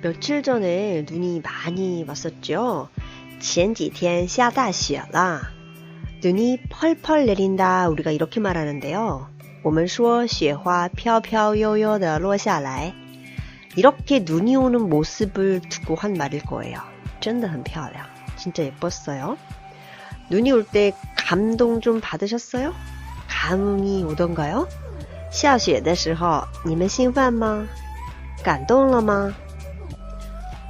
며칠 전에 눈이 많이 왔었죠. 前几天下大雪了. 눈이 펄펄 내린다 우리가 이렇게 말하는데요. 我们说雪花飘飘悠悠地落下来. 이렇게 눈이 오는 모습을 두고 한 말일 거예요. 真的很漂亮. 진짜 예뻤어요. 눈이 올 때 감동 좀 받으셨어요? 감흥이 오던가요? 下雪的时候你们兴奋吗?感动了吗?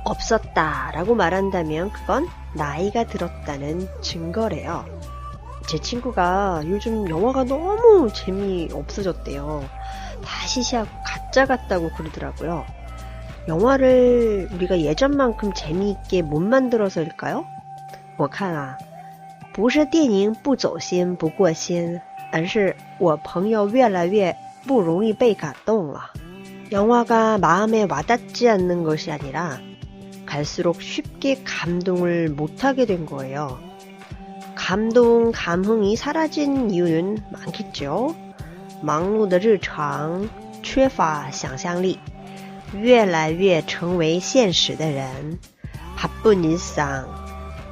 없었다 라고 말한다면 그건 나이가 들었다는 증거래요. 제 친구가 요즘 영화가 너무 재미없어졌대요. 다시 시작 가짜 같다고 그러더라고요. 영화를 우리가 예전만큼 재미있게 못 만들어서일까요? 我看啊不是电影不走心不过心而是我朋友越来越不容易被感动了. 영화가 마음에 와닿지 않는 것이 아니라 갈수록 쉽게 감동을 못하게 된 거예요. 감동, 감흥이 사라진 이유는 많겠죠. 忙碌的日常缺乏想象力越来越成为现实的人 바쁜 일상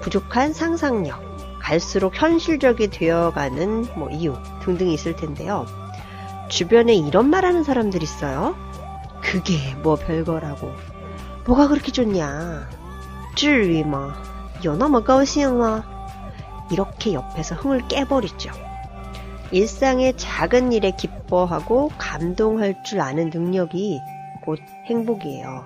부족한 상상력 갈수록 현실적이 되어가는 이유 등등 있을 텐데요. 주변에 이런 말하는 사람들 있어요. 그게 뭐 별거라고. 뭐가 그렇게 좋냐. 至于吗?有那么高兴吗? 이렇게 옆에서 흥을 깨버리죠. 일상의 작은 일에 기뻐하고 감동할 줄 아는 능력이 곧 행복이에요.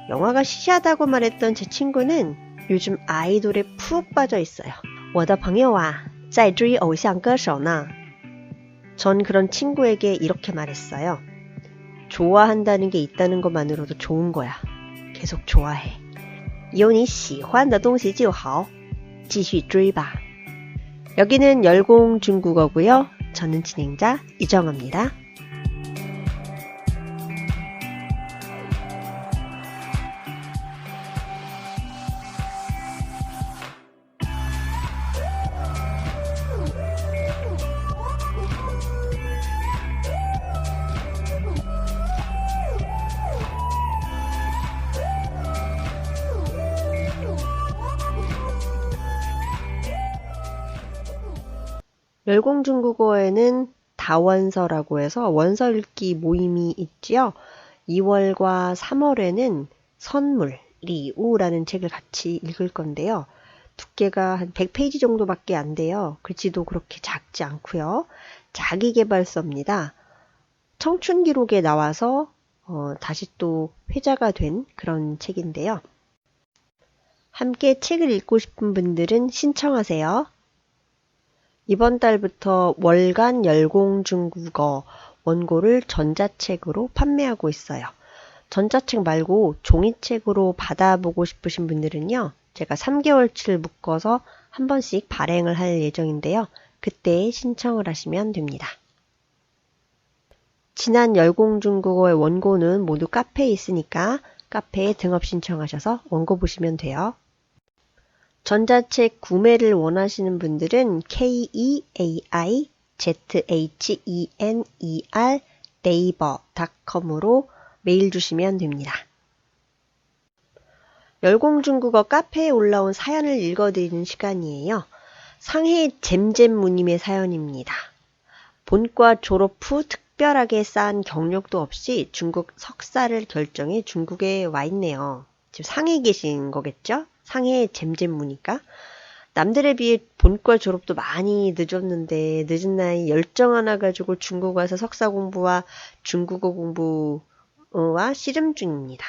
영화가 시시하다고 말했던 제 친구는 요즘 아이돌에 푹 빠져 있어요. 我的朋友啊在追偶像歌手呢. 전 그런 친구에게 이렇게 말했어요. 좋아한다는 게 있다는 것만으로도 좋은 거야. 계속 좋아해. 有你喜欢的东西就好继续追吧. 여기는 열공 중국어고요. 저는 진행자 이정아입니다. 열공 중국어에는 다원서라고 해서 원서 읽기 모임이 있지요. 2월과 3월에는 선물, 리우라는 책을 같이 읽을 건데요. 두께가 한 100페이지 정도밖에 안 돼요. 글씨도 그렇게 작지 않고요. 자기계발서입니다. 청춘 기록에 나와서 다시 또 회자가 된 그런 책인데요. 함께 책을 읽고 싶은 분들은 신청하세요. 이번 달부터 월간 열공 중국어 원고를 전자책으로 판매하고 있어요. 전자책 말고 종이책으로 받아보고 싶으신 분들은요. 제가 3개월치를 묶어서 한 번씩 발행을 할 예정인데요. 그때 신청을 하시면 됩니다. 지난 열공 중국어의 원고는 모두 카페에 있으니까 카페에 등업 신청하셔서 원고 보시면 돼요. 전자책 구매를 원하시는 분들은 keaizhener naver.com으로 메일 주시면 됩니다. 열공중국어 카페에 올라온 사연을 읽어드리는 시간이에요. 상해 잼잼무님의 사연입니다. 본과 졸업 후 특별하게 쌓은 경력도 없이 중국 석사를 결정해 중국에 와 있네요. 지금 상해에 계신 거겠죠? 상해 잼잼무니까. 남들에 비해 본과 졸업도 많이 늦었는데 늦은 나이 열정 하나 가지고 중국 와서 석사 공부와 중국어 공부와 씨름 중입니다.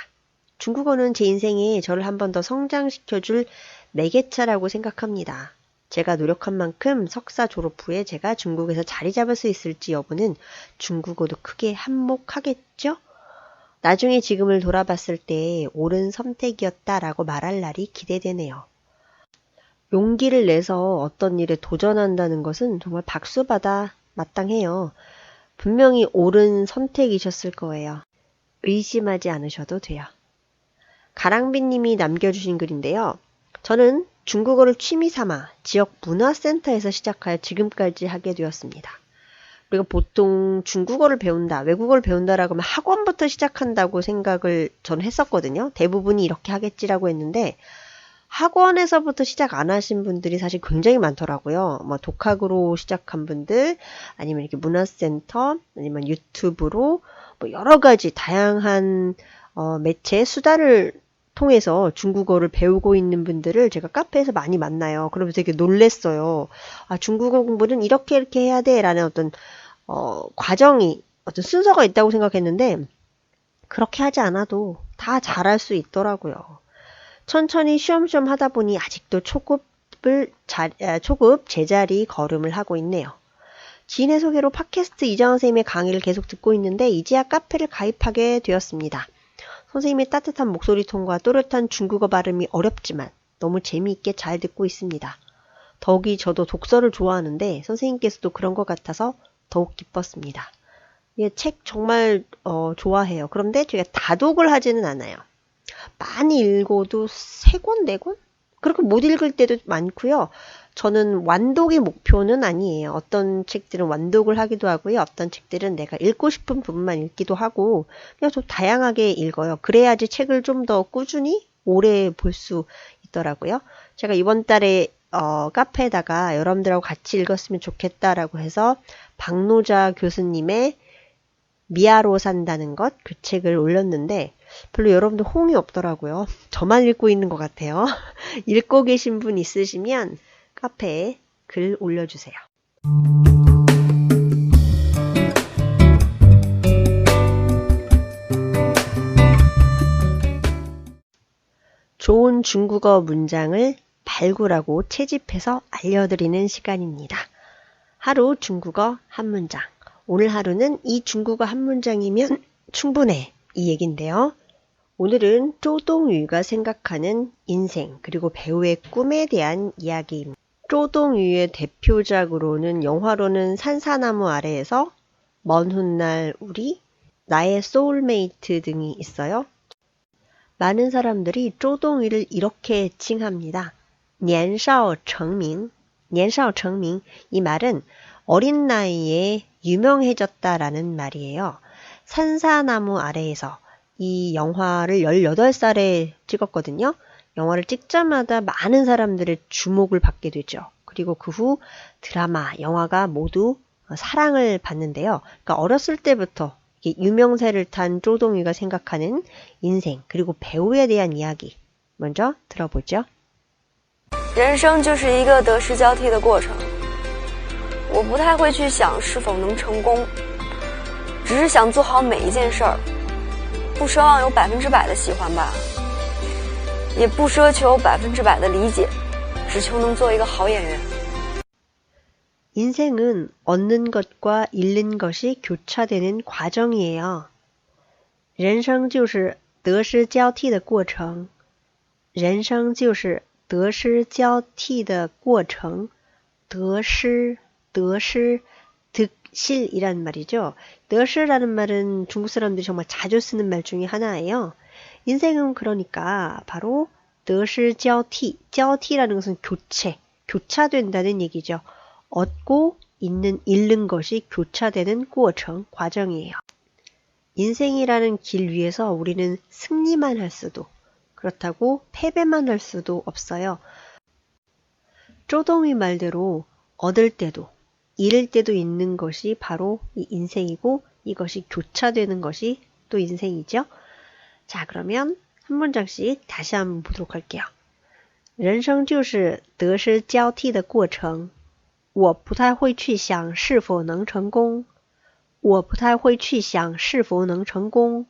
중국어는 제 인생에 저를 한 번 더 성장시켜줄 매개차라고 생각합니다. 제가 노력한 만큼 석사 졸업 후에 제가 중국에서 자리 잡을 수 있을지 여부는 중국어도 크게 한몫하겠죠? 나중에 지금을 돌아봤을 때 옳은 선택이었다라고 말할 날이 기대되네요. 용기를 내서 어떤 일에 도전한다는 것은 정말 박수받아 마땅해요. 분명히 옳은 선택이셨을 거예요. 의심하지 않으셔도 돼요. 가랑비님이 남겨주신 글인데요. 저는 중국어를 취미 삼아 지역 문화센터에서 시작하여 지금까지 하게 되었습니다. 우리가 보통 중국어를 배운다, 외국어를 배운다라고 하면 학원부터 시작한다고 생각을 저는 했었거든요. 대부분이 이렇게 하겠지라고 했는데 학원에서부터 시작 안 하신 분들이 사실 굉장히 많더라고요. 뭐 독학으로 시작한 분들, 아니면 이렇게 문화센터, 아니면 유튜브로 뭐 여러 가지 다양한 매체 수단을 통해서 중국어를 배우고 있는 분들을 제가 카페에서 많이 만나요. 그러면서 되게 놀랬어요. 아, 중국어 공부는 이렇게 해야 돼 라는 어떤 과정이, 어떤 순서가 있다고 생각했는데 그렇게 하지 않아도 다 잘할 수 있더라고요. 천천히 쉬엄쉬엄 하다 보니 아직도 초급 제자리 걸음을 하고 있네요. 지인의 소개로 팟캐스트 이정환 선생님의 강의를 계속 듣고 있는데 이제야 카페를 가입하게 되었습니다. 선생님의 따뜻한 목소리 톤과 또렷한 중국어 발음이 어렵지만 너무 재미있게 잘 듣고 있습니다. 더욱이 저도 독서를 좋아하는데 선생님께서도 그런 것 같아서 더욱 기뻤습니다. 예, 책 정말 좋아해요. 그런데 제가 다독을 하지는 않아요. 많이 읽어도 3권, 4권? 그렇게 못 읽을 때도 많고요. 저는 완독이 목표는 아니에요. 어떤 책들은 완독을 하기도 하고요. 어떤 책들은 내가 읽고 싶은 부분만 읽기도 하고 그냥 좀 다양하게 읽어요. 그래야지 책을 좀 더 꾸준히 오래 볼 수 있더라고요. 제가 이번 달에 카페에다가 여러분들하고 같이 읽었으면 좋겠다라고 해서 박노자 교수님의 미아로 산다는 것, 그 책을 올렸는데 별로 여러분들 호응이 없더라고요. 저만 읽고 있는 것 같아요. 읽고 계신 분 있으시면 카페에 글 올려주세요. 좋은 중국어 문장을 발굴하고 채집해서 알려드리는 시간입니다. 하루 중국어 한 문장. 오늘 하루는 이 중국어 한 문장이면 충분해. 이 얘긴데요. 오늘은 쪼동유가 생각하는 인생 그리고 배우의 꿈에 대한 이야기입니다. 쪼동유의 대표작으로는 영화로는 산사나무 아래에서 먼 훗날 우리, 나의 소울메이트 등이 있어요. 많은 사람들이 쪼동유를 이렇게 칭합니다. 年少成名, 年少成名. 이 말은 어린 나이에 유명해졌다라는 말이에요. 산사나무 아래에서 이 영화를 18살에 찍었거든요. 영화를 찍자마자 많은 사람들의 주목을 받게 되죠. 그리고 그 후 드라마, 영화가 모두 사랑을 받는데요. 그러니까 어렸을 때부터 유명세를 탄 쪼동유가 생각하는 인생, 그리고 배우에 대한 이야기 먼저 들어보죠. 人生就是一个得失交替的过程。我不太会去想是否能成功，只是想做好每一件事儿，不奢望有100%的喜欢吧，也不奢求100%的理解，只求能做一个好演员。 인생은 얻는 것과 잃는 것이 교차되는 과정이에요. 人生就是得失交替的过程。人生就是得失交替的过程。得失 득실이란 말이죠. 得失라는 말은 중국 사람들이 정말 자주 쓰는 말 중에 하나예요. 인생은 그러니까 바로 得失交替, 交替라는 것은 교차된다는 얘기죠. 얻고 잃는 것이 교차되는 过程, 과정이에요. 인생이라는 길 위에서 우리는 승리만 할 수도, 그렇다고 패배만 할 수도 없어요. 쪼동이 말대로 얻을 때도 잃을 때도 있는 것이 바로 이 인생이고 이것이 교차되는 것이 또 인생이죠. 자, 그러면 한 문장씩 다시 한번 보도록 할게요. 人生就是得失交替的过程。我不太会去想是否能成功。我不太会去想是否能成功。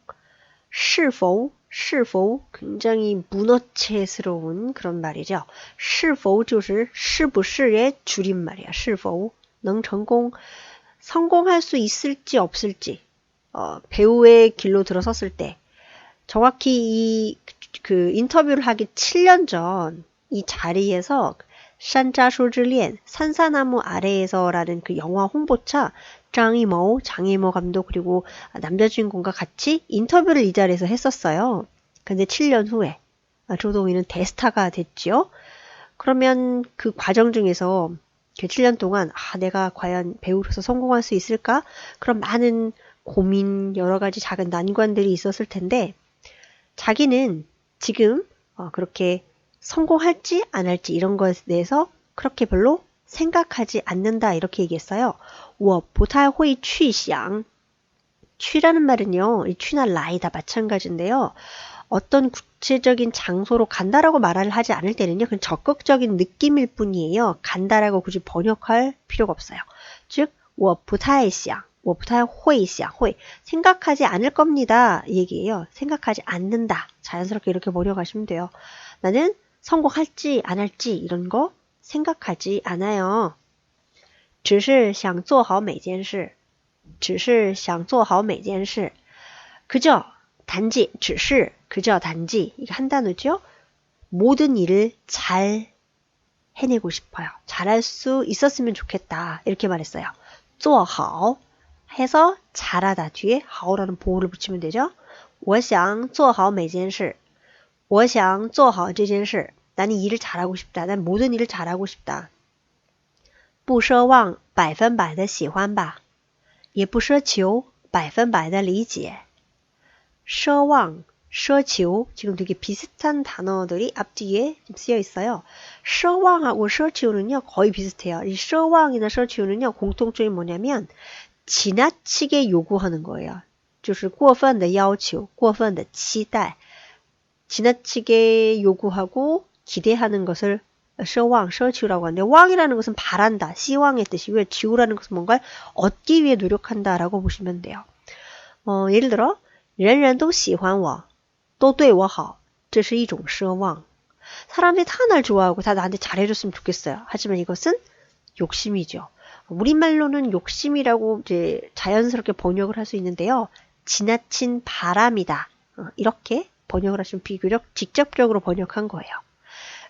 是否 굉장히 문어체스러운 그런 말이죠. 是否就是是不是의 줄임말이야. 是否能成功 성공할 수 있을지 없을지 배우의 길로 들어섰을 때 정확히 그 인터뷰를 하기 7년 전 이 자리에서 산자수지리엔 산사나무 아래에서라는 그 영화 홍보차 장이모 감독 그리고 남자 주인공과 같이 인터뷰를 이 자리에서 했었어요. 근데 7년 후에 조동희는 대스타가 됐죠. 그러면 그 과정 중에서 그 7년 동안 내가 과연 배우로서 성공할 수 있을까? 그런 많은 고민, 여러 가지 작은 난관들이 있었을 텐데 자기는 지금 그렇게 성공할지 안 할지 이런 것에 대해서 그렇게 별로 생각하지 않는다 이렇게 얘기했어요. 我不太会去想 취라는 말은요. 이 취나 라이 다 마찬가지인데요. 어떤 구체적인 장소로 간다라고 말을 하지 않을 때는요. 그냥 적극적인 느낌일 뿐이에요. 간다라고 굳이 번역할 필요가 없어요. 즉, 我不太想我不太会想会생각하지 않을 겁니다. 이 얘기예요. 생각하지 않는다. 자연스럽게 이렇게 번역하시면 돼요. 나는 성공할지 안 할지 이런 거 생각하지 않아요. 只是想做好每件事只是想做好每件事 그저 단지 只是 그저 단지 이게 한 단어죠. 모든 일을 잘 해내고 싶어요. 잘할 수 있었으면 좋겠다. 이렇게 말했어요. 做好 해서 잘하다 뒤에 好라는 보호를 붙이면 되죠. 我想做好每件事我想做好这件事 나는 일을 잘하고 싶다. 난 모든 일을 잘하고 싶다. 不奢望百分百的喜欢吧也不奢求百分百的理解 奢望, 奢求 지금 되게 비슷한 단어들이 앞뒤에 좀 쓰여 있어요. 奢望하고 奢求는요 거의 비슷해요. 이 奢望이나 奢求는요 공통점이 뭐냐면 지나치게 요구하는 거예요. 就是过分的要求过分的期待 지나치게 요구하고 기대하는 것을 奢望, 奢求라고 하는데 왕이라는 것은 바란다, 시왕의 뜻이고요. 지우라는 것은 뭔가를 얻기 위해 노력한다라고 보시면 돼요. 예를 들어 人人都喜欢我都对我好这是一种奢望 사람들이 다 날 좋아하고 다 나한테 잘해줬으면 좋겠어요. 하지만 이것은 욕심이죠. 우리말로는 욕심이라고 이제 자연스럽게 번역을 할 수 있는데요. 지나친 바람이다. 이렇게 번역을 하시면 비교적 직접적으로 번역한 거예요.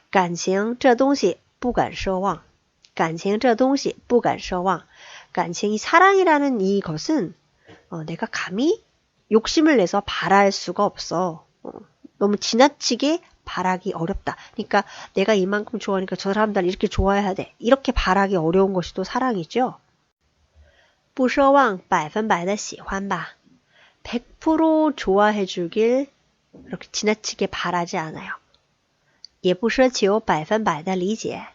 感情这东西不敢奢望感情这东西不敢奢望 感情이 사랑이라는 이것은 내가 감히 욕심을 내서 바랄 수가 없어. 너무 지나치게 바라기 어렵다. 그러니까 내가 이만큼 좋아하니까 저 사람들 이렇게 좋아해야 돼. 이렇게 바라기 어려운 것이 또 사랑이죠. 不奢望百分百的喜欢吧 100% 좋아해 주길 이렇게 지나치게 바라지 않아요. 也不奢求百分百的理解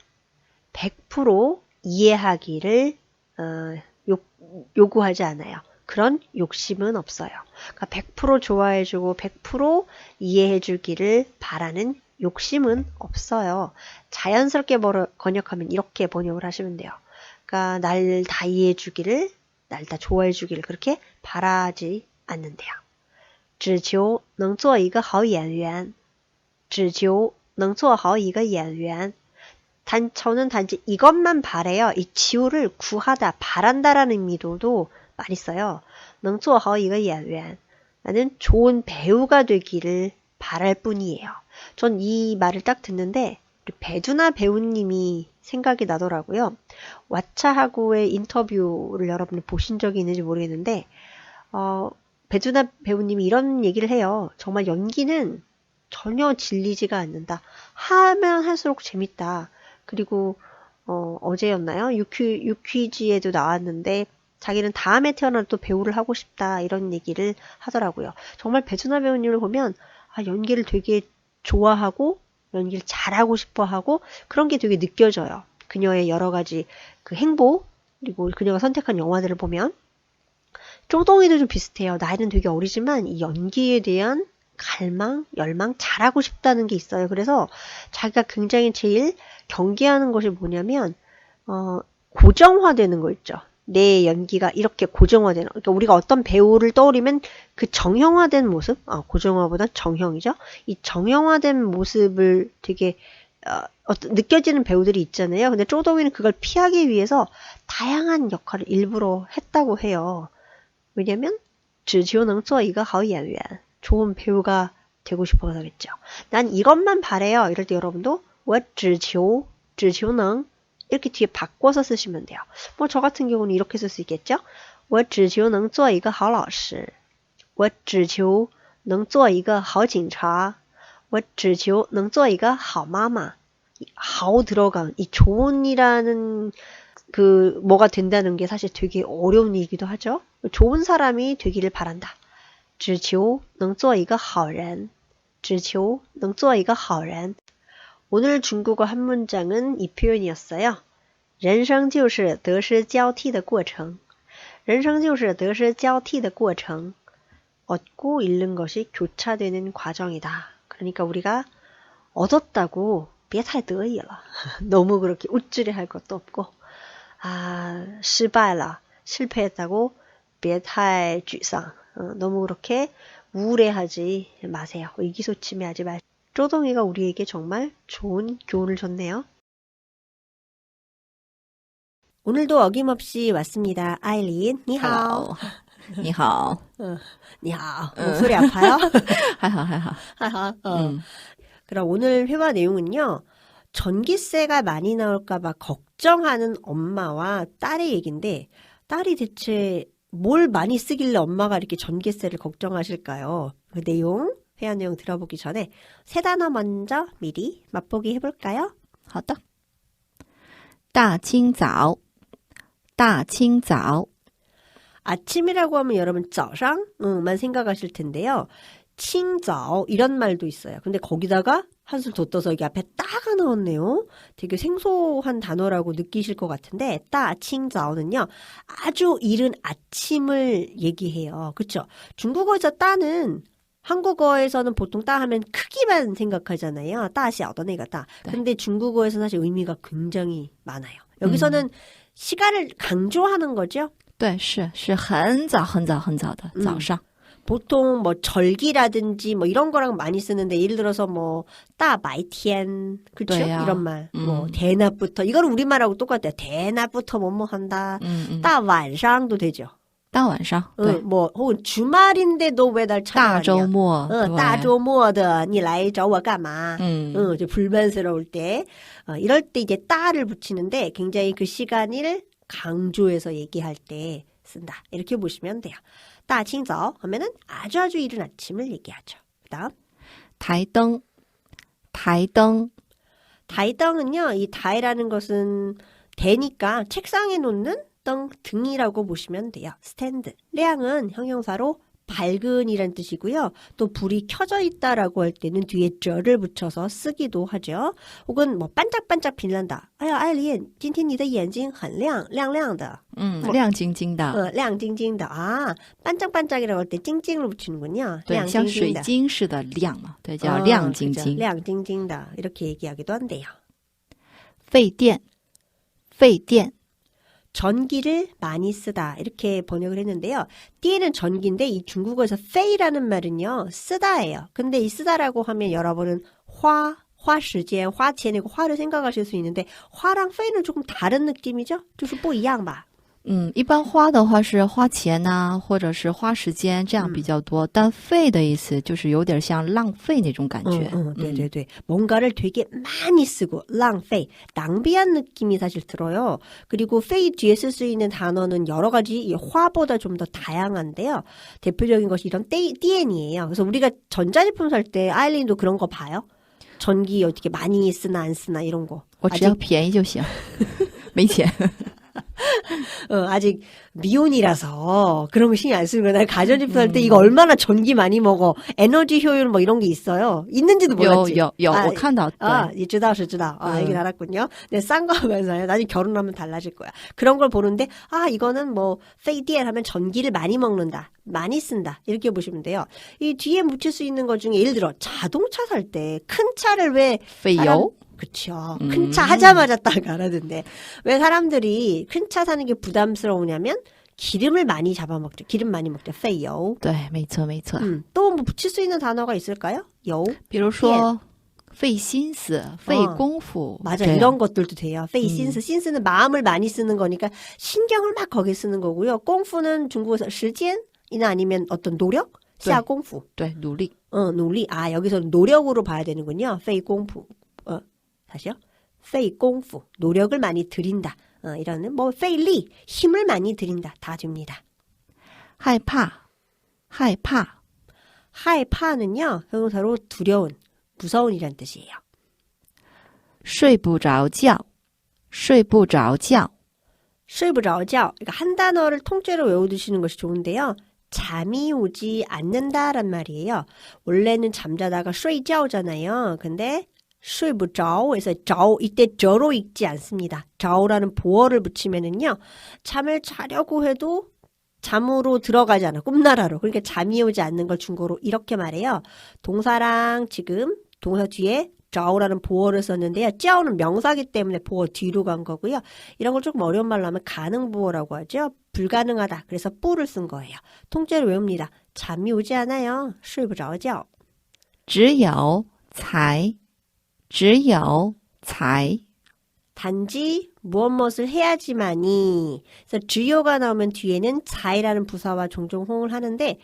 100% 이해하기를 요구하지 않아요. 그런 욕심은 없어요. 그러니까 100% 좋아해주고 100% 이해해주기를 바라는 욕심은 없어요. 자연스럽게 번역하면 이렇게 번역을 하시면 돼요. 그러니까 날 다 이해해주기를, 날 다 좋아해주기를 그렇게 바라지 않는데요. 只求能做一个好演员只求能做好一个演员 저는 단지 이것만 바래요. 이 지우를 구하다, 바란다라는 의미로도 많이 써요. 能做好一个演员 나는 좋은 배우가 되기를 바랄 뿐이에요. 전 이 말을 딱 듣는데 배두나 배우님이 생각이 나더라고요. 왓챠하고의 인터뷰를 여러분이 보신 적이 있는지 모르겠는데 배두나 배우님이 이런 얘기를 해요. 정말 연기는 전혀 질리지가 않는다. 하면 할수록 재밌다. 그리고 어제였나요? 유퀴즈에도 나왔는데 자기는 다음에 태어나도 또 배우를 하고 싶다 이런 얘기를 하더라고요. 정말 배두나 배우님을 보면 연기를 되게 좋아하고 연기를 잘하고 싶어하고 그런 게 되게 느껴져요. 그녀의 여러 가지 그 행보 그리고 그녀가 선택한 영화들을 보면 쪼동이도 좀 비슷해요. 나이는 되게 어리지만 이 연기에 대한 갈망, 열망, 잘하고 싶다는 게 있어요. 그래서 자기가 굉장히 제일 경계하는 것이 뭐냐면 고정화되는 거 있죠. 내 연기가 이렇게 고정화되는 그러니까 우리가 어떤 배우를 떠올리면 그 정형화된 모습, 고정화보다 정형이죠. 이 정형화된 모습을 되게 느껴지는 배우들이 있잖아요. 근데 쪼동이는 그걸 피하기 위해서 다양한 역할을 일부러 했다고 해요. 왜냐면 只求能做一个好演员 좋은 배우가 되고 싶어서겠죠. 난 이것만 바래요. 이럴 때 여러분도 我只求能 이렇게 뒤에 바꿔서 쓰시면 돼요. 뭐 저 같은 경우는 이렇게 쓸 수 있겠죠. 我只求能做一个好老师我只求能做一个好警察我只求能做一个好妈妈 하오 들어간 이 좋은이라는 그 뭐가 된다는 게 사실 되게 어려운 얘기도 하죠. 좋은 사람이 되기를 바란다. 只求能做一个好人. 只求能做一个好人. 오늘 중국어 한 문장은 이 표현이었어요. 人生就是得失交替的过程. 人生就是得失交替的过程. 얻고 잃는 것이 교차되는 과정이다. 그러니까 우리가 얻었다고 别太得意了. 너무 그렇게 우쭐해 할 것도 없고, 아, 失败了, 실패했다고 别太沮丧. 너무 그렇게 우울해하지 마세요. 의기소침해하지 마세요. 쪼동이가 우리에게 정말 좋은 교훈을 줬네요. 오늘도 어김없이 왔습니다. 아일린, 니하오. 你好 니하오. 목소리 아파요? 还好还好 하하. 그럼 오늘 회화 내용은요. 전기세가 많이 나올까봐 걱정하는 엄마와 딸의 얘기인데, 딸이 대체 뭘 많이 쓰길래 엄마가 이렇게 전기세를 걱정하실까요? 그 내용, 회화 내용 들어보기 전에 세 단어 먼저 미리 맛보기 해볼까요? 好的大清早大清早 아침이라고 하면 여러분 早上만 생각하실 텐데요. 清早 이런 말도 있어요. 근데 거기다가 한술 더 떠서 여기 앞에 따가 넣었네요. 되게 생소한 단어라고 느끼실 것 같은데 따, 清早는요. 아주 이른 아침을 얘기해요. 그렇죠? 중국어에서 따는 한국어에서는 보통 따 하면 크기만 생각하잖아요. 따시 어떤 애가 따. 근데 중국어에서 사실 의미가 굉장히 많아요. 여기서는 시간을 강조하는 거죠. 对是很早很早很早的早上 보통 뭐 절기라든지 뭐 이런 거랑 많이 쓰는데 예를 들어서 뭐 따마이티엔 그렇죠? 네요. 이런 말. 뭐 대낮부터 이거는 우리말하고 똑같아요. 대낮부터 뭐뭐 한다. 따완상도 되죠. 大晚上 뭐 혹은 주말인데 너 왜 날 大周 찾아왔냐? 末 따조모드你来找我干嘛? 이제 불만스러울 때 이럴 때 이제 따를 붙이는데 굉장히 그 시간을 강조해서 얘기할 때 쓴다. 이렇게 보시면 돼요. 따칭早하면은 아주 이른 아침을 얘기하죠. 그다음 台灯台灯 다이덩은요. 이 다이라는 것은 대니까 책상에 놓는 등이라고 보시면 돼요. 스탠드. 량은 형용사로 밝은이란 뜻이고요. 또 불이 켜져 있다라고 할 때는 뒤에 쩌를 붙여서 쓰기도 하죠. 혹은 뭐 반짝반짝 빛난다. 아야, 아일린, 今天你的眼睛很亮,亮亮的. 亮晶晶的 亮晶晶的. 아, 반짝반짝이라고 할 때 찡찡을 붙이는군요. 对像水晶似的亮嘛对叫亮晶晶 亮晶晶的. 이렇게 얘기하기도 한대요. 费电费电 전기를 많이 쓰다 이렇게 번역을 했는데요. 띠에는 전기인데 이 중국어에서 페이라는 말은요. 쓰다예요. 근데 이 쓰다라고 하면 여러분은 화时间, 화钱이고 화를 생각하실 수 있는데 화랑 페이는 조금 다른 느낌이죠? 就是不一样吧?一般花的话是花钱呐或者是花时间这样比较多但费的意思就是有点像浪费那种感觉 네네네. 뭔가를 되게 많이 쓰고 낭페이, 낭비한 느낌이 사실 들어요. 그리고 페이 뒤에 쓸 수 있는 단어는 여러 가지 이 화보다 좀 더 다양한데요. 대표적인 것이 이런 띠엔이에요. 그래서 우리가 전자제품 살 때 아일린도 그런 거 봐요? 전기 어떻게 많이 쓰나 안 쓰나 이런 거. 我只要便宜就行没钱 아직 미혼이라서 그런 거 신경 안 쓰는 거야. 나 가전제품 할 때 이거 얼마나 전기 많이 먹어. 에너지 효율 뭐 이런 게 있어요. 있는지도 몰랐지. 有我看到 이知道是知道. 알긴 알았군요. 근데 싼 거 하면서요. 나중에 결혼하면 달라질 거야. 그런 걸 보는데 이거는 뭐 페이디엔 하면 전기를 많이 먹는다. 많이 쓴다. 이렇게 보시면 돼요. 이 뒤에 묻힐 수 있는 것 중에 예를 들어 자동차 살 때 큰 차를 왜 费油 그쵸. 큰 차 하자마자 딱 알아듣네. 왜 사람들이 큰 차 사는 게 부담스러우냐면 기름을 많이 잡아먹죠. 기름 많이 먹죠. 费油. 对没错没错 또 뭐 붙일 수 있는 단어가 있을까요? 油.比如说费心思费功夫 맞아. 이런 것들도 돼요. 费心思. 신스는 마음을 많이 쓰는 거니까 신경을 막 거기에 쓰는 거고요.功夫는 중국어에서 时间이나 아니면 어떤 노력? 下功夫. 对努力 努力. 여기서 노력으로 봐야 되는군요. 费功夫. 다시요. 费功夫. 노력을 많이 들인다. 이런 뭐 费力. 힘을 많이 들인다. 다 됩니다. 害怕害怕 害怕는요. 형용사로 두려운, 무서운이란 뜻이에요. 睡不着觉睡不着觉睡不着觉. 그러니까 한 단어를 통째로 외워두시는 것이 좋은데요. 잠이 오지 않는다란 말이에요. 원래는 잠자다가 睡觉잖아요. 근데 睡不着, 에서 着 이때 저로 읽지 않습니다. 着라는 보어를 붙이면은요. 잠을 자려고 해도 잠으로 들어가잖아. 꿈나라로. 그러니까 잠이 오지 않는 걸 중국어로 이렇게 말해요. 동사랑 지금 동사 뒤에 着라는 보어를 썼는데요. 叫는 명사기 때문에 보어 뒤로 간 거고요. 이런 걸 조금 어려운 말로 하면 가능보어라고 하죠. 불가능하다. 그래서 뿌를 쓴 거예요. 통째로 외웁니다. 잠이 오지 않아요. 睡不着觉.只有才只有才 단지 무엇을 해야지만이. 그래서 주요가 나오면 뒤에는 자이라는 부사와 종종 호응을 하는데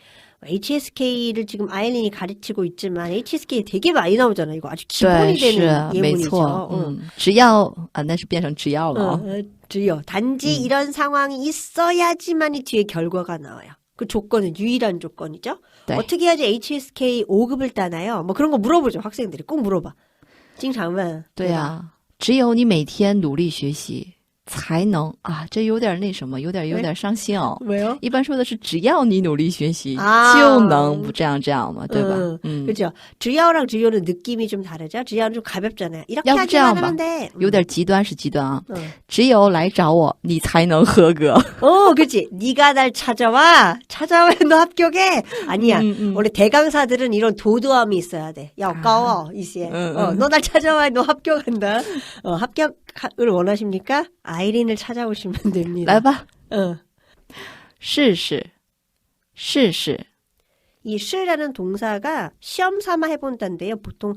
HSK를 지금 아일린이 가르치고 있지만 HSK 되게 많이 나오잖아요. 이거 아주 기본이 对， 되는 是没 예문이죠. 错，只要那是变成只要了。 주요. 단지 이런 상황이 있어야지만이 뒤에 결과가 나와요. 그 조건은 유일한 조건이죠. 네. 어떻게 해야지 HSK 5급을 따나요? 뭐 그런 거 물어보죠. 학생들이 꼭 물어봐. 经常问。对啊，只有你每天努力学习，才能啊，这有点那什么，有点伤心哦。 왜요? 一般说的是只要你努力学习，啊就能不这样嘛，对吧？ 그렇죠. 주야오랑 주요는 느낌이 좀 다르죠. 주야오는 좀 가볍잖아요. 이렇게 要不这样 하기만 吧 하면 돼. 有点极端是极端啊。 응. 只有来找我，你才能合格。 그렇지. 네가 날 찾아와 너 합격해. 아니야. 원래 대강사들은 이런 도도함이 있어야 돼. 야, 까워 이시에. 너 날 찾아와, 너 합격한다. 합격을 원하십니까? 아이린을 찾아오시면 됩니다. 来吧， 어. 试试，试试。 이 시라는 동사가 시험 삼아 해본다인데요. 보통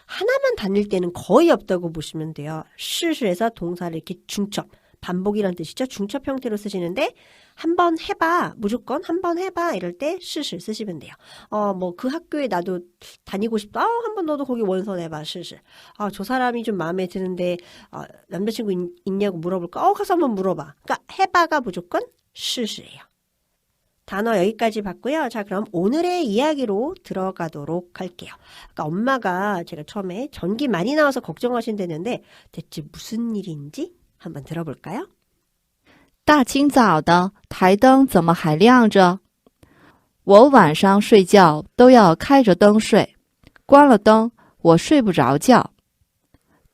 하나만 다닐 때는 거의 없다고 보시면 돼요. 시에서 동사를 이렇게 중첩, 반복이란 뜻이죠. 중첩 형태로 쓰시는데 한번 해봐, 무조건 한번 해봐 이럴 때 시를 쓰시면 돼요. 뭐 그 학교에 나도 다니고 싶다. 한번 너도 거기 원서내봐, 시. 저 사람이 좀 마음에 드는데 남자친구 있냐고 물어볼까? 가서 한번 물어봐. 그러니까 해봐가 무조건 시예요. 단어 여기까지 봤고요. 자, 그럼 오늘의 이야기로 들어가도록 할게요. 아까 엄마가 제가 처음에 전기 많이 나와서 걱정하신다는데 대체 무슨 일인지 한번 들어볼까요? 大清早的，台灯怎么还亮着？我晚上睡觉都要开着灯睡，关了灯我睡不着觉，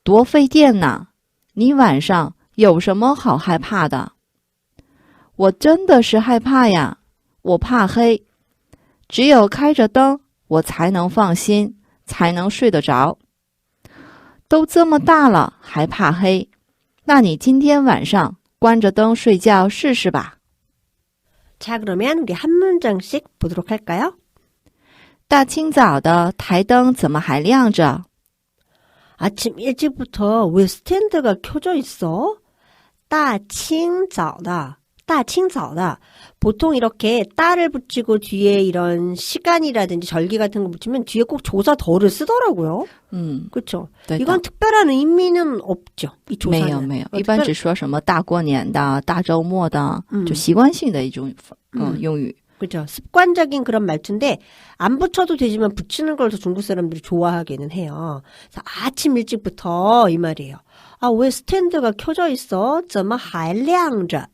多费电呢！你晚上有什么好害怕的？我真的是害怕呀，我怕黑，只有开着灯我才能放心，才能睡得着。都这么大了还怕黑，那你今天晚上关着灯睡觉试试吧。 자, 그러면 우리 한 문장씩 보도록 할까요? 大清早的台灯怎么还亮着？ 아침 일찍부터 왜 스탠드가 켜져 있어? 大清早的. 보통 이렇게 따를 붙이고 뒤에 이런 시간이라든지 절기 같은 거 붙이면 뒤에 꼭 조사 더를 쓰더라고요. 그렇죠. 对的 이건 특별한 의미는 없죠. 이 没 조사는. 有没有，一般只说什么大过年的、大周末的，就习惯性的一种用语。 그렇죠. 습관적인 그런 말투인데 안 붙여도 되지만 붙이는 걸 더 중국 사람들이 좋아하기는 해요. 그래서 아침 일찍부터 이 말이에요. 왜 스탠드가 켜져 있어? 怎么还亮着?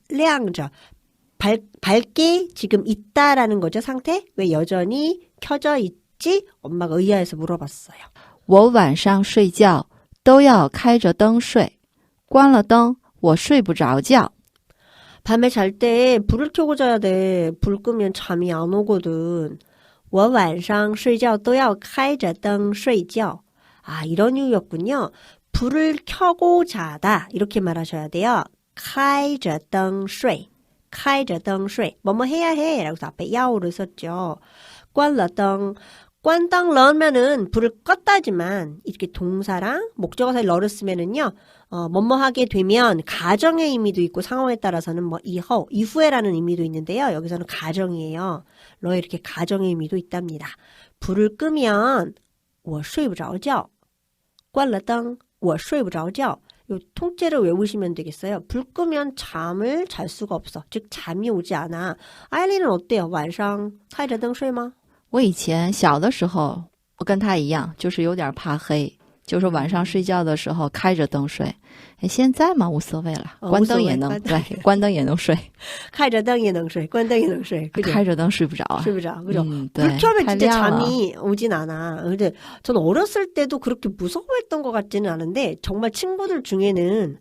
밝게 지금 있다라는 거죠, 상태? 왜 여전히 켜져 있지? 엄마가 의아해서 물어봤어요. 我晚上睡觉都要开着灯睡，关了灯我睡不着觉。 밤에 잘 때 불을 켜고 자야 돼. 불 끄면 잠이 안 오거든. 我晚上睡觉都要开着灯睡觉. 이런 이유였군요. 불을 켜고 자다. 이렇게 말하셔야 돼요. 开着灯睡. 开着灯睡. 뭐뭐 해야 해. 라고 앞에 야오를 썼죠. 关了灯. 关灯러면은 불을 껐다지만 이렇게 동사랑 목적어 사이 러를 쓰면은요. 뭐뭐 하게 되면 가정의 의미도 있고 상황에 따라서는 뭐 이후에라는 의미도 있는데요. 여기서는 가정이에요. 러에 이렇게 가정의 의미도 있답니다. 불을 끄면 我睡不着觉. 关了灯我睡不着觉. 요 통째로 외우시면 되겠어요. 불 끄면 잠을 잘 수가 없어. 즉 잠이 오지 않아. 아일린은 어때요? 晚上开着灯睡吗?我以前小的时候，我跟他一样，就是有点怕黑，就是晚上睡觉的时候开着灯睡。现在嘛无所谓了，关灯也能对，关灯也能睡。开着灯也能睡，关灯也能睡. 그죠? 开着灯睡不着啊.睡不着, 그죠? 네, 불 켜면 진짜 달량아. 잠이 오진 않아. 근데 저는 어렸을 때도 그렇게 무서워했던 것 같지는 않은데 정말 친구들 중에는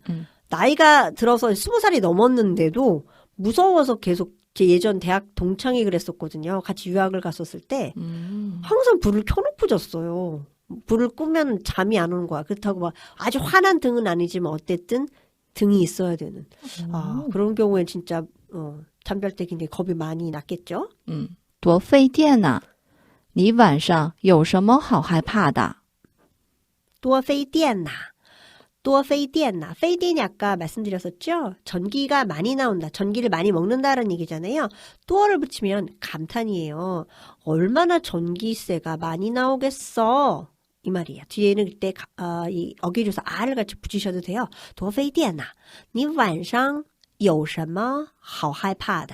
나이가 들어서 20살이 넘었는데도 무서워서 계속 제 예전 대학 동창이 그랬었거든요. 같이 유학을 갔었을 때 항상 불을 켜놓고 잤어요. 불을 끄면 잠이 안 오는 거야. 그렇다고 막 아주 환한 등은 아니지만 어쨌든 등이 있어야 되는. 아, 그런 경우에 진짜 잠잘 때 굉장히 겁이 많이 났겠죠. 多费电呐，你晚上有什么好害怕的？多费电呐. 多费电呐. 费电 아까 말씀드렸었죠. 전기가 많이 나온다. 전기를 많이 먹는다는 얘기잖아요. 또를 붙이면 감탄이에요. 얼마나 전기세가 많이 나오겠어. 이 말이에요. 뒤에는 그때 이 어기조사 R을 같이 붙이셔도 돼요. 多费电呐. 你晚上有什么好害怕的?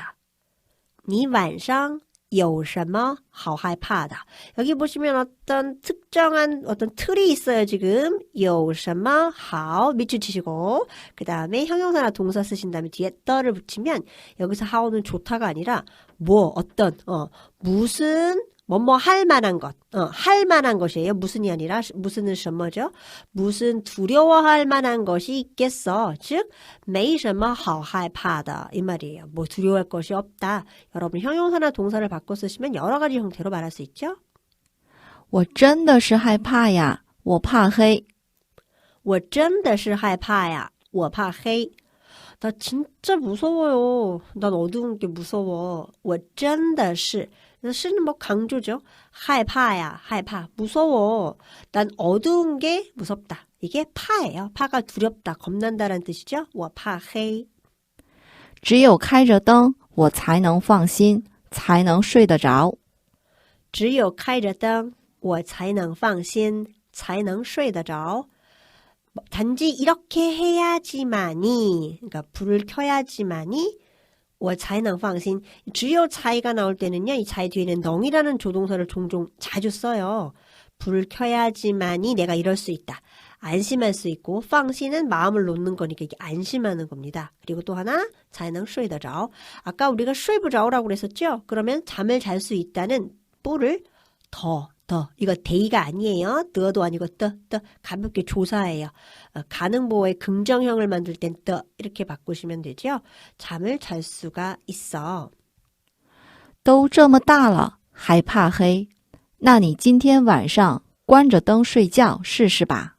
你晚上有什么好害怕的? 여기 보시면 어떤 특정한 어떤 틀이 있어요, 지금. 有什么好 밑줄 치시고 그 다음에 형용사나 동사 쓰신 다음에 뒤에 더를 붙이면 여기서 하오는 좋다가 아니라 뭐 어떤 무슨 뭐뭐 할 만한 것, 할 만한 것이에요. 무슨이 아니라 무슨은 什么죠? 무슨 두려워할 만한 것이 있겠어. 즉, 没什么好害怕的 이 말이에요. 뭐 두려워할 것이 없다. 여러분 형용사나 동사를 바꿔 쓰시면 여러 가지 형태로 말할 수 있죠. 我真的是害怕呀，我怕黑。我真的是害怕呀，我怕黑. 나 진짜 무서워요. 난 어두운 게 무서워. 我真的是 시는 뭐 강조죠. 害怕呀, 害怕, 무서워. 난 어두운 게 무섭다. 이게 파예요. 파가 두렵다, 겁난다라는 뜻이죠. 我怕黑. 只有开着灯，我才能放心，才能睡得着。只有开着灯，我才能放心，才能睡得着. 단지 이렇게 해야지만이, 그러니까 불을 켜야지만이 我才能放心. 주요 차이가 나올 때는요, 이 차이 뒤에는 넝이라는 조동사를 종종 자주 써요. 불을 켜야지만이 내가 이럴 수 있다. 안심할 수 있고, 放心은 마음을 놓는 거니까 이게 안심하는 겁니다. 그리고 또 하나, 才能睡得着. 아까 우리가 睡不着라고 그랬었죠? 그러면 잠을 잘 수 있다는 뿔을 더. 이거 대의가 아니에요. 더도 아니고 떠. 가볍게 조사해요. 가능보호의 긍정형을 만들 땐 떠. 이렇게 바꾸시면 되죠. 잠을 잘 수가 있어. 都这么大了，还怕黑？那你今天晚上关着灯睡觉试试吧。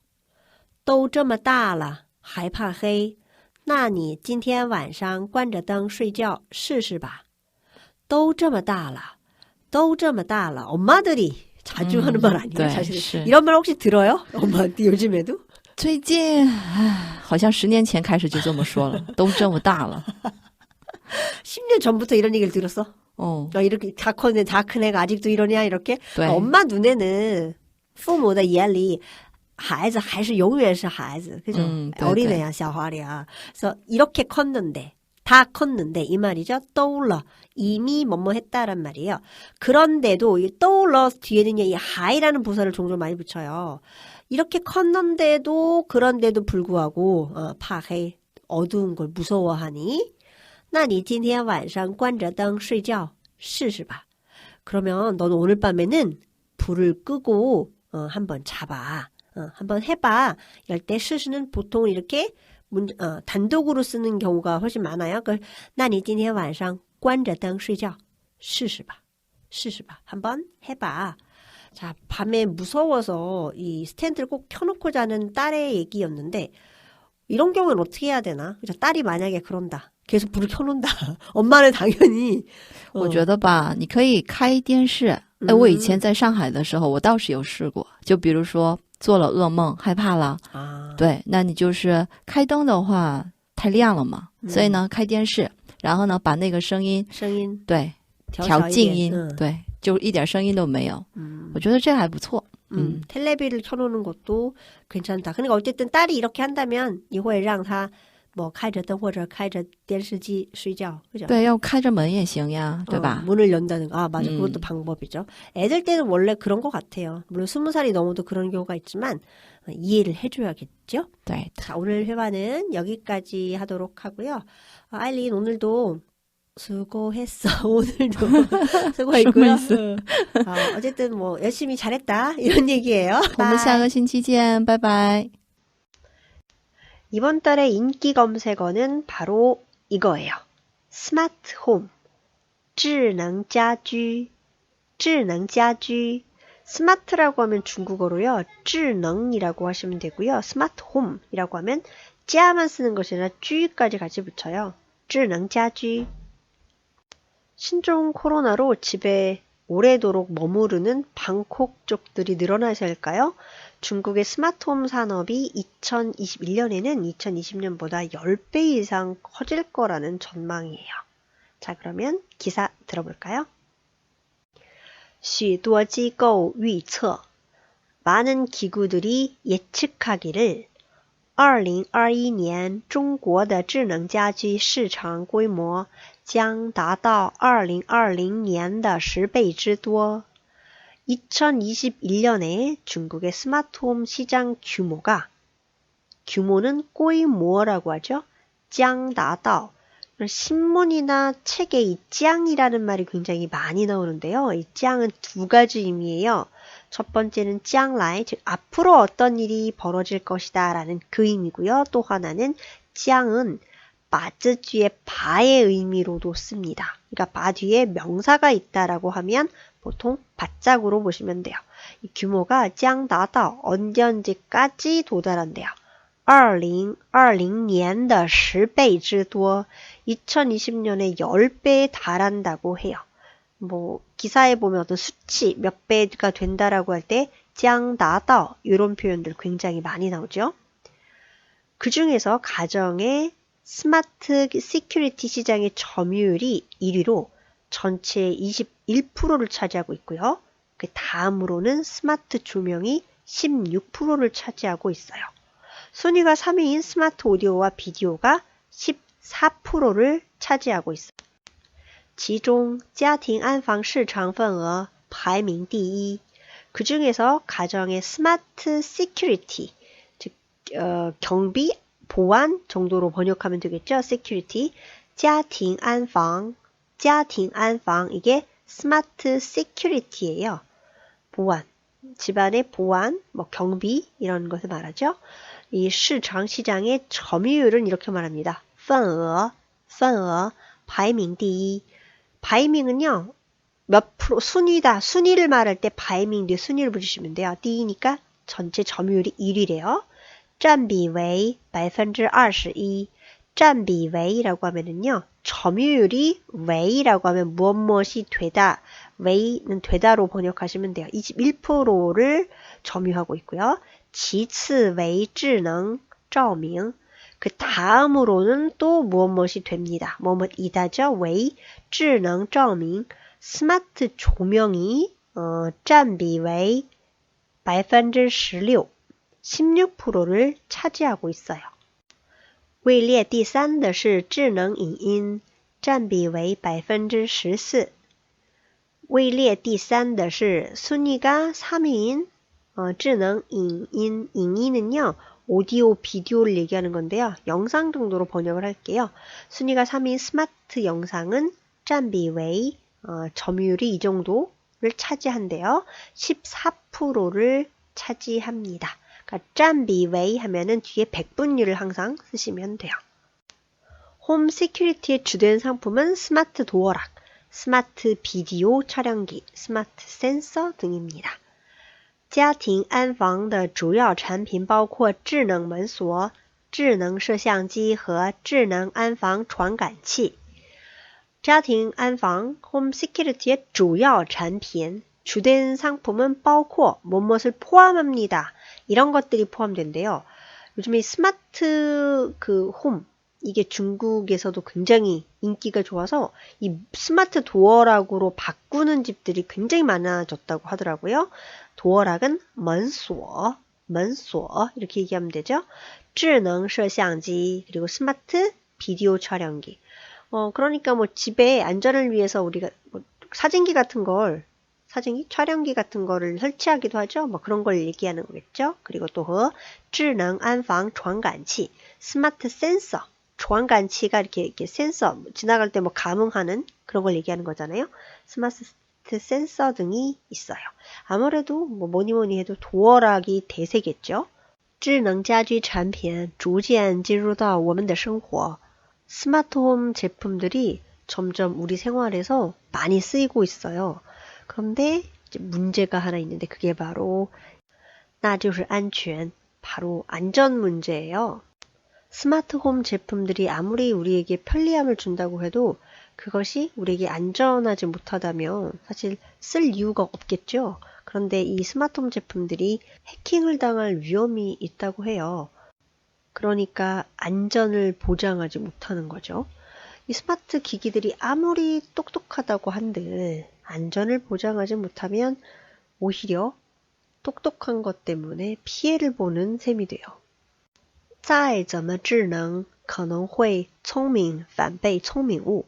都这么大了，还怕黑？那你今天晚上关着灯睡觉试试吧。都这么大了，都这么大了. 엄마들이 자주 하는 말 아니에요? 对， 사실 是。 이런 말 혹시 들어요? 엄마한테 요즘에도? 最近，好像10年前开始就这么说了，都这么大了。 10년 전부터 이런 얘기를 들었어? 이렇게 다 큰 애가 아직도 이러냐 이렇게? 对， 엄마 눈에는 父母的眼里孩子还是永远是孩子, 그죠? 对， 어린애야, 小孩이야. 그래서 이렇게 컸는데, 다 컸는데 이 말이죠. 떠올러. 이미 뭐뭐 했다란 말이에요. 그런데도 이 떠올러 뒤에는 이 하이라는 부사를 종종 많이 붙여요. 이렇게 컸는데도 그런데도 불구하고 파헤 어두운 걸 무서워하니 那你今天晚上关着灯睡觉试试吧. 그러면 너는 오늘 밤에는 불을 끄고 한번 자봐. 한번 해봐. 이럴 때 시시는 보통 이렇게 단독으로 쓰는 경우가 훨씬 많아요. 那你今天晚上关着灯睡觉试试吧. 한번 해봐. 자, 밤에 무서워서 이 스탠드를 꼭 켜놓고 자는 딸의 얘기였는데 이런 경우는 어떻게 해야 되나? 그죠? 딸이 만약에 그런다. 계속 불을 켜놓는다. 엄마는 당연히 我觉得吧，你可以开电视。我以前在上海的时候，我倒是有试过。就比如说做了噩梦，害怕了，对，那你就是开灯的话太亮了嘛，所以呢开电视，然后呢把那个声音对调静音，对，就一点声音都没有。我觉得这还不错。 텔레비를 켜놓는 것도 괜찮다. 그러니까 어쨌든 딸이 이렇게 한다면 你会让他뭐 开着灯或者开着电视机睡觉, 그죠? 对，要开着门也行呀，对吧? 문을 연다는 거. 아, 맞아. 그것도 방법이죠. 애들 때는 원래 그런 것 같아요. 물론 20살이 넘어도 그런 경우가 있지만 이해를 해줘야겠죠?对的， 자, 오늘 회화는 여기까지 하도록 하고요. 아일린 오늘도 수고했어. 오늘도 수고했고요. 어쨌든 뭐 열심히 잘했다 이런 얘기예요. 我们下个星期见，拜拜。 이번 달의 인기 검색어는 바로 이거예요. 스마트홈, 智能家居, 智能家居. 스마트라고 하면 중국어로요. 智能이라고 하시면 되고요. 스마트홈이라고 하면 짜만 쓰는 것이 아니라 쥐까지 같이 붙여요. 智能家居. 신종 코로나로 집에 오래도록 머무르는 방콕족들이 늘어나지 않을까요? 중국의 스마트홈 산업이 2021년에는 2020년보다 10배 이상 커질 거라는 전망이에요. 자, 그러면 기사 들어볼까요? 许多机构预测, 많은 기구들이 예측하기를 2021年中国的智能家居市场规模将达到2020年的10倍之多. 2021년에 중국의 스마트홈 시장 규모는规模라고 하죠. 将达到. 신문이나 책에 이 짱이라는 말이 굉장히 많이 나오는데요. 이 짱은 두 가지 의미예요. 첫 번째는将来, 즉 앞으로 어떤 일이 벌어질 것이다 라는 그 의미고요. 또 하나는 짱은 바즈 뒤에 바의 의미로도 씁니다. 그러니까 바 뒤에 명사가 있다라고 하면 보통 바짝으로 보시면 돼요. 이 규모가 将达到 언제까지 도달한대요. 2020年的10倍之多, 2020년에 10배에 달한다고 해요. 뭐 기사에 보면 어떤 수치 몇 배가 된다라고 할 때 将达到 이런 표현들 굉장히 많이 나오죠. 그 중에서 가정의 스마트 시큐리티 시장의 점유율이 1위로 전체 21%를 차지하고 있고요. 그 다음으로는 스마트 조명이 16%를 차지하고 있어요. 순위가 3위인 스마트 오디오와 비디오가 14%를 차지하고 있어요. 其中家庭安防市场份额排名第一. 그 중에서 가정의 스마트 시큐리티, 즉 경비, 보안 정도로 번역하면 되겠죠. security, 家庭安防, 家庭安防 이게 스마트 시큐리티예요. 보안, 집안의 보안, 뭐 경비 이런 것을 말하죠. 이 시장의 점유율은 이렇게 말합니다. 份额, 份额, 排名第一. 바이밍은요, 몇 프로, 순위다. 순위를 말할 때 바이밍 뒤에 순위를 붙이시면 돼요. 第一니까 전체 점유율이 1위래요. 占比为 21%. 占比为라고 하면은요, 점유율이 왜라고 하면 무엇이 되다. 왜는 되다로 번역하시면 돼요. 21%를 점유하고 있고요. 其次为智能照明. 그 다음으로는 또 무엇이 됩니다. 뭐뭐이다죠. 왜 智能照明 스마트 조명이 占比为 16%, 16%를 차지하고 있어요. 位列第三的是智能影音，占比为 14%. 位列第三的是 순위가 3위인 智能影音,影音은요. 오디오, 비디오를 얘기하는 건데요. 영상 정도로 번역을 할게요. 순위가 3위인 스마트 영상은 占比为 점유율이 이 정도를 차지한대요. 14%를 차지합니다. 그러니까 占比为 하면은 뒤에 백분율을 항상 쓰시면 돼요. 홈 시큐리티의 주된 상품은 스마트 도어락, 스마트 비디오 촬영기, 스마트 센서 등입니다. 家庭安防的主要产品包括智能门锁、智能摄像机和智能安防传感器。家庭安防 홈 시큐리티의 主要产品 주된 상품은 包括 무엇을 포함합니다. 이런 것들이 포함된대요. 요즘에 스마트 홈 이게 중국에서도 굉장히 인기가 좋아서 이 스마트 도어락으로 바꾸는 집들이 굉장히 많아졌다고 하더라고요. 도어락은 门锁 이렇게 얘기하면 되죠. 智能摄像机 그리고 스마트 비디오 촬영기. 그러니까 뭐 집에 안전을 위해서 우리가 뭐 사진기 같은 걸 사진기, 촬영기 같은 거를 설치하기도 하죠. 뭐 그런 걸 얘기하는 거겠죠. 그리고 또智能安防传感器, 스마트 센서,传感器가 이렇게 센서, 지나갈 때 뭐 감응하는 그런 걸 얘기하는 거잖아요. 스마트 센서 등이 있어요. 아무래도 뭐니 해도 도어락이 대세겠죠. 智能家居产品逐渐进入到我们的生活. 스마트홈 제품들이 점점 우리 생활에서 많이 쓰이고 있어요. 그런데 이제 문제가 하나 있는데 그게 바로 那就是安全, 바로 안전 문제예요. 스마트홈 제품들이 아무리 우리에게 편리함을 준다고 해도 그것이 우리에게 안전하지 못하다면 사실 쓸 이유가 없겠죠. 그런데 이 스마트홈 제품들이 해킹을 당할 위험이 있다고 해요. 그러니까 안전을 보장하지 못하는 거죠. 이 스마트 기기들이 아무리 똑똑하다고 한들 안전을 보장하지 못하면 오히려 똑똑한 것 때문에 피해를 보는 셈이 돼요. 再怎么智能可能会聪明反被聪明误.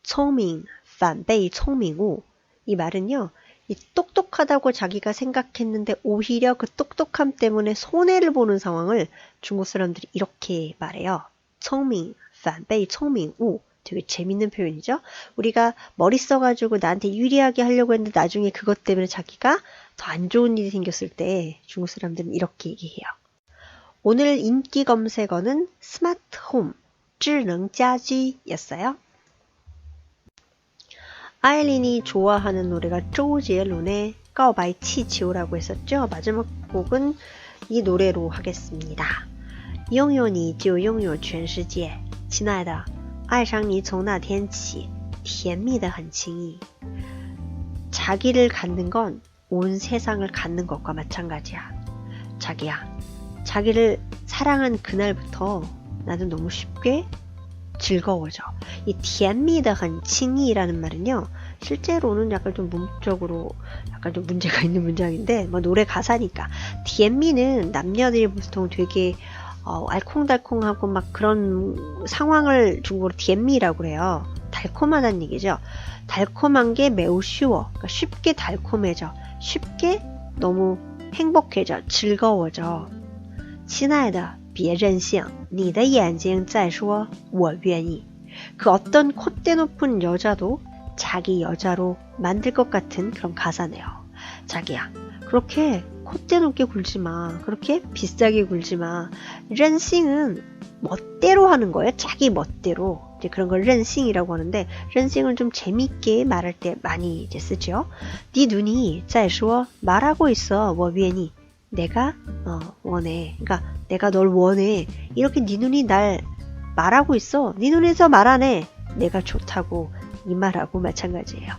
聪明反被聪明误. 이 말은요. 이 똑똑하다고 자기가 생각했는데 오히려 그 똑똑함 때문에 손해를 보는 상황을 중국 사람들이 이렇게 말해요. 聪明反被聪明误. 되게 재밌는 표현이죠. 우리가 머리 써가지고 나한테 유리하게 하려고 했는데 나중에 그것 때문에 자기가 더 안 좋은 일이 생겼을 때 중국 사람들은 이렇게 얘기해요. 오늘 인기 검색어는 스마트홈, 智能家居였어요. 아일린이 좋아하는 노래가 조제룬의 告白气球라고 했었죠. 마지막 곡은 이 노래로 하겠습니다. 拥有你就拥有全世界亲爱的爱上你从那天起甜蜜的很轻易. 자기를 갖는 건 온 세상을 갖는 것과 마찬가지야. 자기야, 자기를 사랑한 그날부터 나는 너무 쉽게 즐거워져. 이 甜蜜的很轻易라는 말은요. 실제로는 약간 좀 문법적으로 약간 좀 문제가 있는 문장인데 뭐 노래 가사니까 甜蜜는 남녀들이 보통 되게 알콩달콩하고 막 그런 상황을 중국어로 甜蜜라고 해요. 달콤하다는 얘기죠. 달콤한 게 매우 쉬워. 그러니까 쉽게 달콤해져. 쉽게 너무 행복해져. 즐거워져. 亲爱的别任性你的眼睛在说我愿意. 그 어떤 콧대 높은 여자도 자기 여자로 만들 것 같은 그런 가사네요. 자기야, 그렇게 콧대 높게 굴지 마. 그렇게 비싸게 굴지 마. 렌싱은 멋대로 하는 거예요. 자기 멋대로. 이제 그런 걸 렌싱이라고 하는데 렌싱을 좀 재밌게 말할 때 많이 이제 쓰죠. 네 눈이 在说 말하고 있어. 我愿意. 내가 원해. 그러니까 내가 널 원해. 이렇게 네 눈이 날 말하고 있어. 네 눈에서 말하네. 내가 좋다고 이 말하고 마찬가지예요.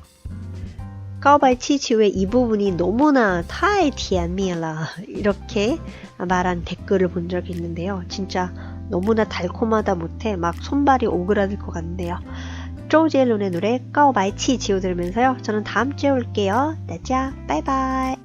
告白气球의 이 부분이 너무나 太甜蜜了 이렇게 말한 댓글을 본 적이 있는데요. 진짜 너무나 달콤하다 못해 막 손발이 오그라들 것 같네요. 조제룬의 노래 告白气球들으면서요. 저는 다음 주에 올게요. 大家拜拜